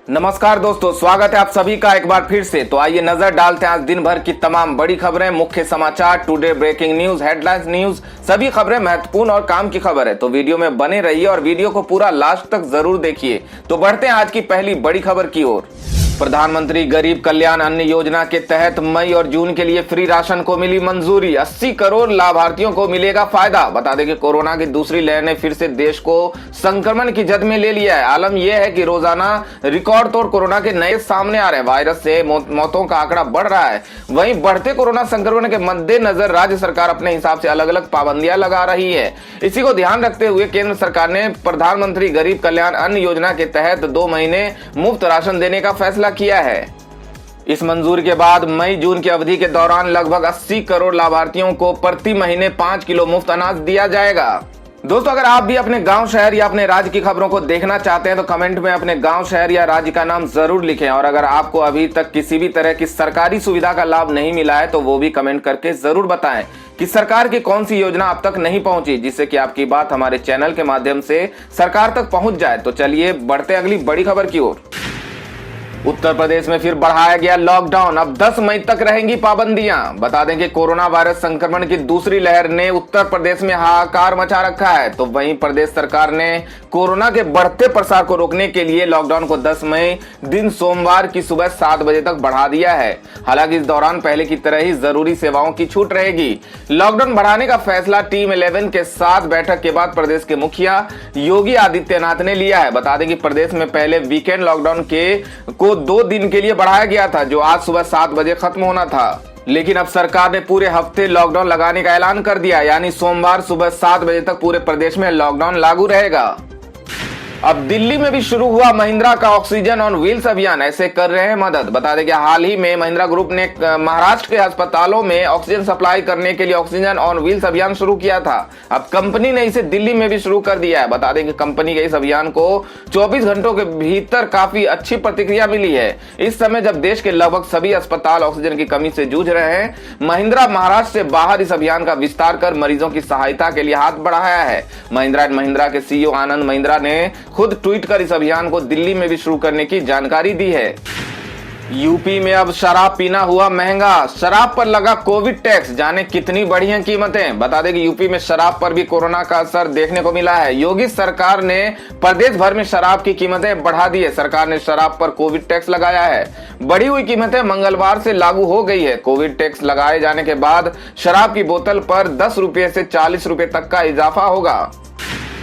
नमस्कार दोस्तों, स्वागत है आप सभी का एक बार फिर से। तो आइए नजर डालते हैं आज दिन भर की तमाम बड़ी खबरें, मुख्य समाचार, today breaking news, headlines news, सभी खबरें महत्वपूर्ण और काम की खबर है। तो वीडियो में बने रहिए और वीडियो को पूरा लास्ट तक जरूर देखिए। तो बढ़ते हैं आज की पहली बड़ी खबर की ओर। प्रधानमंत्री गरीब कल्याण अन्न योजना के तहत मई और जून के लिए फ्री राशन को मिली मंजूरी। 80 करोड़ लाभार्थियों को मिलेगा फायदा। बता दें कि कोरोना की दूसरी लहर ने फिर से देश को संक्रमण की जद में ले लिया है। आलम यह है कि रोजाना रिकॉर्ड तोड़ कोरोना के नए सामने आ रहे हैं। वायरस से मौतों का आंकड़ा बढ़ रहा है। वहीं बढ़ते कोरोना संक्रमण के मद्देनजर राज्य सरकार अपने हिसाब से अलग अलग पाबंदियां लगा रही है। इसी को ध्यान रखते हुए केंद्र सरकार ने प्रधानमंत्री गरीब कल्याण अन्न योजना के तहत 2 महीने मुफ्त राशन देने का फैसला किया है। इस मंजूरी के बाद मई जून की अवधि के दौरान लगभग 80 करोड़ लाभार्थियों को प्रति महीने 5 किलो मुफ्त अनाज दिया जाएगा। दोस्तों, अगर आप भी अपने गांव, शहर या अपने राज्य की खबरों को देखना चाहते हैं तो कमेंट में अपने गांव, शहर या राज्य का नाम जरूर लिखें। और अगर आपको अभी तक किसी भी तरह की सरकारी सुविधा का लाभ नहीं मिला है तो वो भी कमेंट करके जरूर बताएं कि सरकार की कौन सी योजना अब तक नहीं पहुंची, जिससे कि आपकी बात हमारे चैनल के माध्यम से सरकार तक पहुंच जाए। तो चलिए बढ़ते अगली बड़ी खबर की ओर। उत्तर प्रदेश में फिर बढ़ाया गया लॉकडाउन। अब 10 मई तक रहेंगी पाबंदियां। बता दें कि कोरोना वायरस संक्रमण की दूसरी लहर ने उत्तर प्रदेश में हाहाकार मचा रखा है। तो वहीं प्रदेश सरकार ने कोरोना के बढ़ते प्रसार को रोकने के लिए लॉकडाउन को 10 मई दिन सोमवार की सुबह 7 बजे तक बढ़ा दिया है। हालांकि इस दौरान पहले की तरह ही जरूरी सेवाओं की छूट रहेगी। लॉकडाउन बढ़ाने का फैसला टीम 11 के साथ बैठक के बाद प्रदेश के मुखिया योगी आदित्यनाथ ने लिया है। बता दें कि प्रदेश में पहले वीकेंड लॉकडाउन को 2 दिन के लिए बढ़ाया गया था, जो आज सुबह 7 बजे खत्म होना था। लेकिन अब सरकार ने पूरे हफ्ते लॉकडाउन लगाने का ऐलान कर दिया, यानी सोमवार सुबह 7 बजे तक पूरे प्रदेश में लॉकडाउन लागू रहेगा। अब दिल्ली में भी शुरू हुआ महिंद्रा का ऑक्सीजन ऑन व्हील्स अभियान। ऐसे कर रहे हैं मदद। बता दें कि हाल ही में महिंद्रा ग्रुप ने महाराष्ट्र के अस्पतालों में ऑक्सीजन सप्लाई करने के लिए ऑक्सीजन ऑन व्हील्स अभियान शुरू किया था। अब कंपनी ने इसे दिल्ली में भी शुरू कर दिया है। बता दें कि कंपनी के इस अभियान को 24 घंटों के भीतर काफी अच्छी प्रतिक्रिया मिली है। इस समय जब देश के लगभग सभी अस्पताल ऑक्सीजन की कमी से जूझ रहे हैं, महिंद्रा महाराष्ट्र से बाहर इस अभियान का विस्तार कर मरीजों की सहायता के लिए हाथ बढ़ाया है। महिंद्रा एंड महिंद्रा के सीईओ आनंद महिंद्रा ने खुद ट्वीट कर इस अभियान को दिल्ली में भी शुरू करने की जानकारी दी है। यूपी में अब शराब पीना हुआ महंगा। शराब पर लगा कोविड टैक्स, जाने कितनी बढ़ी हैं कीमतें। बता दें कि यूपी में शराब पर भी कोरोना का असर देखने को मिला है। योगी सरकार ने प्रदेश भर में शराब की कीमतें बढ़ा दी है। सरकार ने शराब पर कोविड टैक्स लगाया है। बढ़ी हुई कीमतें मंगलवार से लागू हो गई है। कोविड टैक्स लगाए जाने के बाद शराब की बोतल पर 10 रुपए से 40 रुपए तक का इजाफा होगा।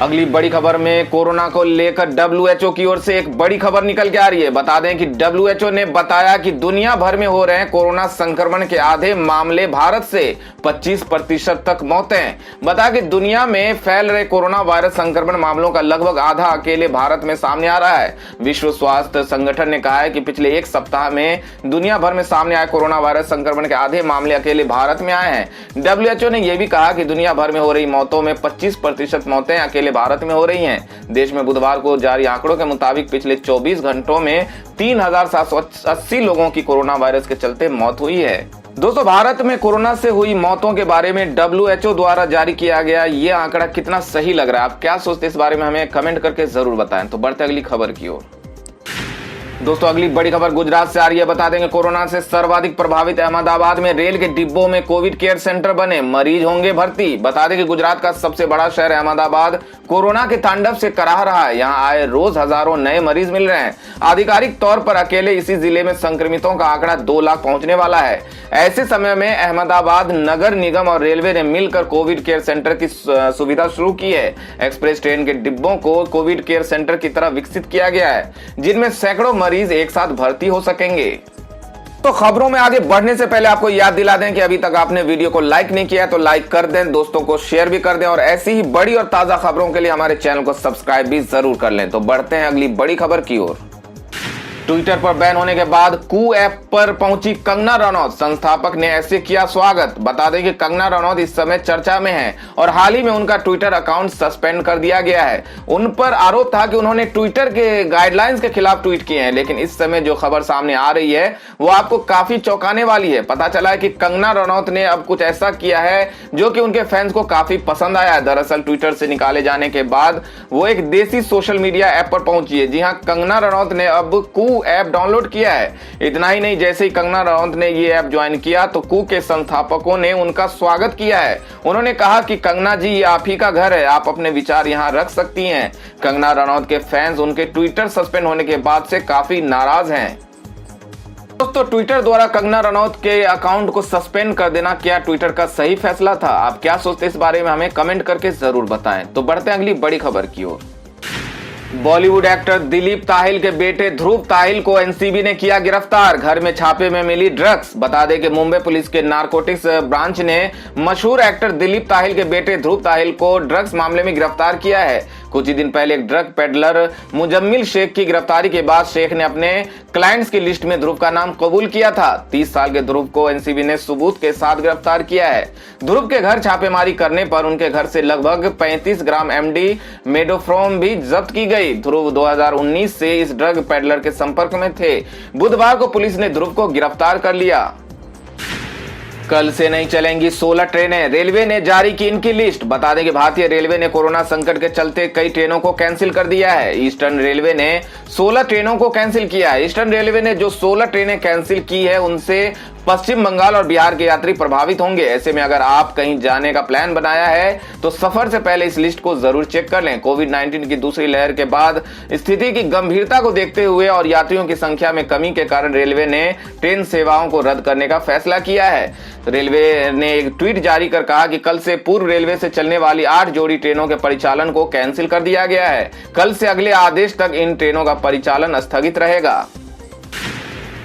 अगली बड़ी खबर में कोरोना को लेकर WHO की ओर से एक बड़ी खबर निकल के आ रही है। बता दें कि WHO ने बताया कि दुनिया भर में हो रहे हैं कोरोना संक्रमण के आधे मामले भारत से, 25% तक मौतें। बता कि दुनिया में फैल रहे कोरोना वायरस संक्रमण मामलों का लगभग आधा अकेले भारत में सामने आ रहा है। विश्व स्वास्थ्य संगठन ने कहा है कि पिछले 1 सप्ताह में दुनिया भर में सामने आए कोरोना वायरस संक्रमण के आधे मामले अकेले भारत में आए हैं। WHO ने यह भी कहा कि दुनिया भर में हो रही मौतों में 25% मौतें अकेले भारत में हो रही हैं। देश में बुधवार को जारी आंकड़ों के मुताबिक पिछले 24 घंटों में 3780 लोगों की कोरोना वायरस के चलते मौत हुई है। दोस्तों, भारत में कोरोना से हुई मौतों के बारे में WHO द्वारा जारी किया गया ये आंकड़ा कितना सही लग रहा है, आप क्या सोचते हैं इस बारे में हमें कमेंट करके जरूर बताएं। तो बढ़ते अगली खबर की ओर। दोस्तों, अगली बड़ी खबर गुजरात से आ रही है। बता देंगे कोरोना से सर्वाधिक प्रभावित अहमदाबाद में रेल के डिब्बों में कोविड केयर सेंटर बने, मरीज होंगे भर्ती। बता दें कि गुजरात का सबसे बड़ा शहर अहमदाबाद कोरोना के तांडव से कराह रहा है। यहाँ आए रोज हजारों नए मरीज मिल रहे हैं। आधिकारिक तौर पर अकेले इसी जिले में संक्रमितों का आंकड़ा 2 लाख पहुंचने वाला है। ऐसे समय में अहमदाबाद नगर निगम और रेलवे ने मिलकर कोविड केयर सेंटर की सुविधा शुरू की है। एक्सप्रेस ट्रेन के डिब्बों को कोविड केयर सेंटर की तरह विकसित किया गया है, जिनमें सैकड़ों मरीज एक साथ भर्ती हो सकेंगे। तो खबरों में आगे बढ़ने से पहले आपको याद दिला दें कि अभी तक आपने वीडियो को लाइक नहीं किया तो लाइक कर दें, दोस्तों को शेयर भी कर दें और ऐसी ही बड़ी और ताजा खबरों के लिए हमारे चैनल को सब्सक्राइब भी जरूर कर लें। तो बढ़ते हैं अगली बड़ी खबर की ओर। ट्विटर पर बैन होने के बाद कू ऐप पर पहुंची कंगना रनौत, संस्थापक ने ऐसे किया स्वागत। बता दें कि कंगना रनौत इस समय चर्चा में है और हाल ही में उनका ट्विटर अकाउंट सस्पेंड कर दिया गया है। उन पर आरोप था कि उन्होंने ट्विटर के गाइडलाइंस के खिलाफ ट्वीट किए हैं, लेकिन इस समय जो खबर सामने आ रही है वो आपको काफी चौंकाने वाली है। पता चला है कि कंगना रनौत ने अब कुछ ऐसा किया है जो कि उनके फैंस को काफी पसंद आया है। दरअसल ट्विटर से निकाले जाने के बाद वो एक देसी सोशल मीडिया ऐप पर पहुंची है। जी हाँ, कंगना रनौत ने अब कू कू ऐप डाउनलोड किया है। इतना ही नहीं, जैसे ही कंगना रनौत ने ये ऐप ज्वाइन किया तो कू के संस्थापकों ने उनका स्वागत किया है। उन्होंने कहा कि कंगना जी, ये आप ही का घर है, आप अपने विचार यहाँ रख सकती हैं। कंगना रनौत के फैंस उनके ट्विटर सस्पेंड होने के बाद से काफी नाराज हैं। दोस्तों, ट्विटर द्वारा कंगना रनौत के अकाउंट को सस्पेंड कर देना क्या ट्विटर का सही फैसला था? आप क्या सोचते हैं इस बारे में हमें कमेंट करके जरूर बताएं। तो बढ़ते हैं अगली बड़ी खबर की ओर। बॉलीवुड एक्टर दिलीप ताहिल के बेटे ध्रुव ताहिल को एनसीबी ने किया गिरफ्तार। घर में छापे में मिली ड्रग्स। बता दें कि मुंबई पुलिस के नारकोटिक्स ब्रांच ने मशहूर एक्टर दिलीप ताहिल के बेटे ध्रुव ताहिल को ड्रग्स मामले में गिरफ्तार किया है। कुछ ही दिन पहले एक ड्रग पेडलर मुजम्मिल शेख की गिरफ्तारी के बाद शेख ने अपने क्लाइंट्स की लिस्ट में ध्रुव का नाम कबूल किया था। 30 साल के ध्रुव को एनसीबी ने सबूत के साथ गिरफ्तार किया है। ध्रुव के घर छापेमारी करने पर उनके घर से लगभग 35 ग्राम एमडी मेडोफ्रोम भी जब्त की गई। ध्रुव 2019 से इस ड्रग पेडलर के संपर्क में थे। बुधवार को पुलिस ने ध्रुव को गिरफ्तार कर लिया। कल से नहीं चलेंगी 16 ट्रेनें, रेलवे ने जारी की इनकी लिस्ट। बता दें कि भारतीय रेलवे ने कोरोना संकट के चलते कई ट्रेनों को कैंसिल कर दिया है। ईस्टर्न रेलवे ने 16 ट्रेनों को कैंसिल किया है। ईस्टर्न रेलवे ने जो 16 ट्रेनें कैंसिल की है उनसे पश्चिम बंगाल और बिहार के यात्री प्रभावित होंगे। ऐसे में अगर आप कहीं जाने का प्लान बनाया है तो सफर से पहले इस लिस्ट को जरूर चेक कर लें। कोविड-19 की दूसरी लहर के बाद स्थिति की गंभीरता को देखते हुए और यात्रियों की संख्या में कमी के कारण रेलवे ने ट्रेन सेवाओं को रद्द करने का फैसला किया है। रेलवे ने एक ट्वीट जारी कर कहा कि कल से पूर्व रेलवे से चलने वाली 8 जोड़ी ट्रेनों के परिचालन को कैंसिल कर दिया गया है। कल से अगले आदेश तक इन ट्रेनों का परिचालन स्थगित रहेगा।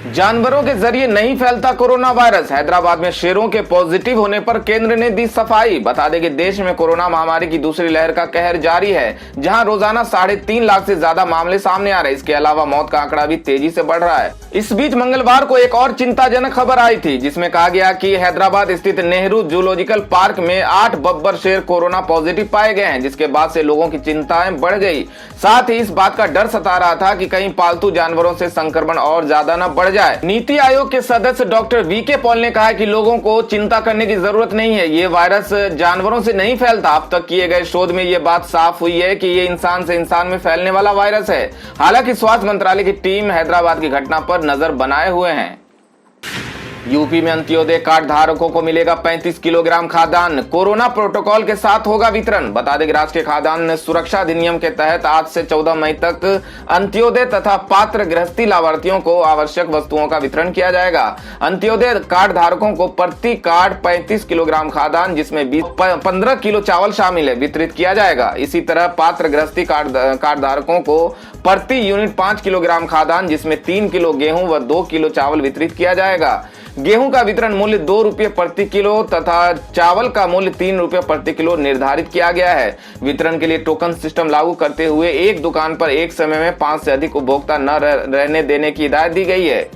जानवरों के जरिए नहीं फैलता कोरोना वायरस। हैदराबाद में शेरों के पॉजिटिव होने पर केंद्र ने दी सफाई। बता दें कि देश में कोरोना महामारी की दूसरी लहर का कहर जारी है, जहां रोजाना 3.5 लाख से ज्यादा मामले सामने आ रहे हैं। इसके अलावा मौत का आंकड़ा भी तेजी से बढ़ रहा है। इस बीच मंगलवार को एक और चिंताजनक खबर आई थी, जिसमें कहा गया कि हैदराबाद स्थित नेहरू जूलॉजिकल पार्क में 8 बब्बर शेर कोरोना पॉजिटिव पाए गए हैं, जिसके बाद से लोगों की चिंताएं बढ़ गई। साथ ही इस बात का डर सता रहा था कि कहीं पालतू जानवरों से संक्रमण और ज्यादा न बढ़ जाए। नीति आयोग के सदस्य डॉक्टर वीके पॉल ने कहा कि लोगों को चिंता करने की जरूरत नहीं है, ये वायरस जानवरों से नहीं फैलता। अब तक किए गए शोध में ये बात साफ हुई है कि ये इंसान से इंसान में फैलने वाला वायरस है। हालांकि स्वास्थ्य मंत्रालय की टीम हैदराबाद की घटना पर नजर बनाए हुए हैं। यूपी में अंत्योदय कार्ड धारकों को मिलेगा 35 किलोग्राम खाद्यान्न। कोरोना प्रोटोकॉल के साथ होगा वितरण। बता दें कि राष्ट्रीय खाद्यान्न सुरक्षा अधिनियम के तहत आज से 14 मई तक अंत्योदय तथा पात्र गृहस्थी लाभार्थियों को आवश्यक वस्तुओं का वितरण किया जाएगा। अंत्योदय कार्ड धारकों को प्रति कार्ड 35 किलोग्राम खाद्यान्न, जिसमें 15 किलो चावल शामिल है, वितरित किया जाएगा। इसी तरह पात्र गृहस्थी कार्ड धारकों को प्रति यूनिट 5 किलोग्राम खाद्यान्न, जिसमें 3 किलो गेहूं व 2 किलो चावल वितरित किया जाएगा। गेहूं का वितरण मूल्य 2 रुपये प्रति किलो तथा चावल का मूल्य 3 रुपये प्रति किलो निर्धारित किया गया है। वितरण के लिए टोकन सिस्टम लागू करते हुए एक दुकान पर एक समय में 5 से अधिक उपभोक्ता न रहने देने की हिदायत दी गई है।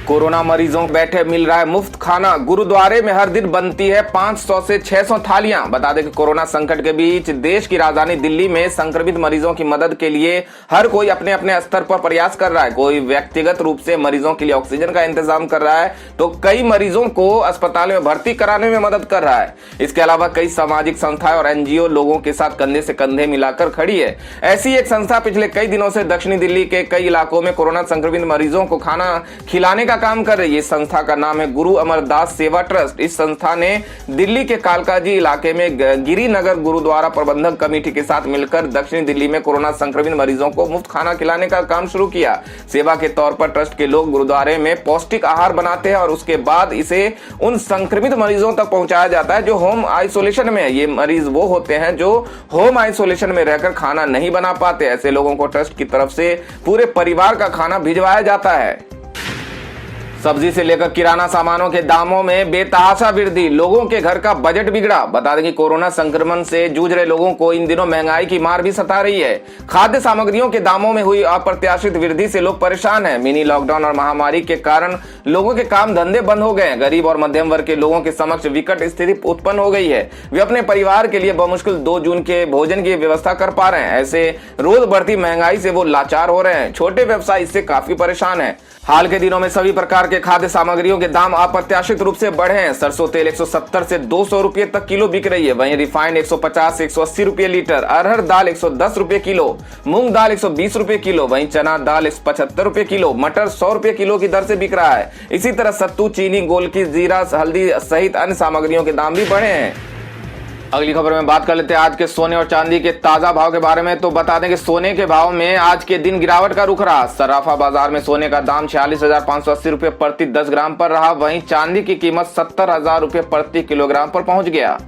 कोरोना मरीजों को बैठे मिल रहा है मुफ्त खाना। गुरुद्वारे में हर दिन बनती है 500 से 600 थालियां। बता दें कि कोरोना संकट के बीच देश की राजधानी दिल्ली में संक्रमित मरीजों की मदद के लिए हर कोई अपने अपने स्तर पर प्रयास कर रहा है। कोई व्यक्तिगत रूप से मरीजों के लिए ऑक्सीजन का इंतजाम कर रहा है, तो कई मरीजों को अस्पताल में भर्ती कराने में मदद कर रहा है। इसके अलावा कई सामाजिक संस्थाएं और एनजीओ लोगों के साथ कंधे से कंधे मिलाकर खड़ी है। ऐसी एक संस्था पिछले कई दिनों से दक्षिणी दिल्ली के कई इलाकों में कोरोना संक्रमित मरीजों को खाना खिलाने का काम कर रही है। इस संस्था का नाम है गुरु अमरदास सेवा ट्रस्ट। इस संस्था ने दिल्ली के कालकाजी इलाके में गिरिनगर गुरुद्वारा प्रबंधक कमेटी के साथ मिलकर दक्षिणी दिल्ली में कोरोना संक्रमित मरीजों को मुफ्त खाना खिलाने का काम शुरू किया। सेवा के तौर पर ट्रस्ट के लोग गुरुद्वारे में पौष्टिक आहार बनाते हैं और उसके बाद इसे उन संक्रमित मरीजों तक पहुंचाया जाता है जो होम आइसोलेशन में है। ये मरीज वो होते हैं जो होम आइसोलेशन में रहकर खाना नहीं बना पाते। ऐसे लोगों को ट्रस्ट की तरफ से पूरे परिवार का खाना भिजवाया जाता है। सब्जी से लेकर किराना सामानों के दामों में बेतहाशा वृद्धि, लोगों के घर का बजट बिगड़ा। बता दें कि कोरोना संक्रमण से जूझ रहे लोगों को इन दिनों महंगाई की मार भी सता रही है। खाद्य सामग्रियों के दामों में हुई अप्रत्याशित वृद्धि से लोग परेशान हैं। मिनी लॉकडाउन और महामारी के कारण लोगों के काम धंधे बंद हो गए हैं। गरीब और मध्यम वर्ग के लोगों के समक्ष विकट स्थिति उत्पन्न हो गई है। वे अपने परिवार के लिए बमुश्किल 2 जून के भोजन की व्यवस्था कर पा रहे हैं। ऐसे रोज बढ़ती महंगाई से वो लाचार हो रहे हैं। छोटे व्यवसाय इससे काफी परेशान है। हाल के दिनों में सभी प्रकार के खाद्य सामग्रियों के दाम अप्रत्याशित रूप से बढ़े हैं। सरसों तेल 170 से 200 रुपए तक किलो बिक रही है। वहीं रिफाइंड 150 से 180 रुपए लीटर, अरहर दाल 110 रुपए किलो, मूंग दाल 120 रुपए किलो, वहीं चना दाल 175 रुपए किलो, मटर 100 रुपए किलो की दर से बिक रहा है। इसी तरह सत्तू, चीनी, गोलकी, जीरा, हल्दी सहित अन्य सामग्रियों के दाम भी बढ़े हैं। अगली खबर में बात कर लेते हैं आज के सोने और चांदी के ताजा भाव के बारे में। तो बता दें कि सोने के भाव में आज के दिन गिरावट का रुख रहा। सराफा बाजार में सोने का दाम 46,580 रुपए प्रति 10 ग्राम पर रहा। वहीं चांदी की कीमत 70,000 रुपए प्रति किलोग्राम पर पहुंच गया।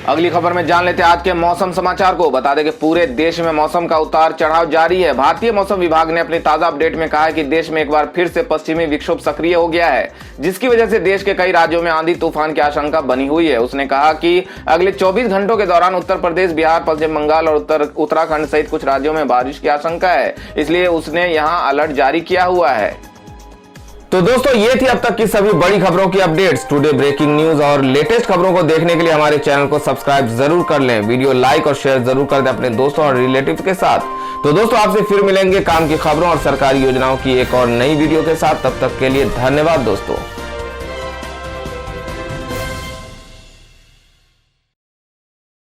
अगली खबर में जान लेते हैं आज के मौसम समाचार को। बता दें कि पूरे देश में मौसम का उतार चढ़ाव जारी है। भारतीय मौसम विभाग ने अपनी ताजा अपडेट में कहा है कि देश में एक बार फिर से पश्चिमी विक्षोभ सक्रिय हो गया है, जिसकी वजह से देश के कई राज्यों में आंधी तूफान की आशंका बनी हुई है। उसने कहा कि अगले 24 घंटों के दौरान उत्तर प्रदेश, बिहार, पश्चिम बंगाल और उत्तराखंड सहित कुछ राज्यों में बारिश की आशंका है, इसलिए उसने यहाँ अलर्ट जारी किया हुआ है। तो दोस्तों ये थी अब तक की सभी बड़ी खबरों की अपडेट्स। टुडे ब्रेकिंग न्यूज और लेटेस्ट खबरों को देखने के लिए हमारे चैनल को सब्सक्राइब जरूर कर लें। वीडियो लाइक और शेयर जरूर कर दें अपने दोस्तों और रिलेटिव्स के साथ। तो दोस्तों आपसे फिर मिलेंगे काम की खबरों और सरकारी योजनाओं की एक और नई वीडियो के साथ। तब तक के लिए धन्यवाद दोस्तों।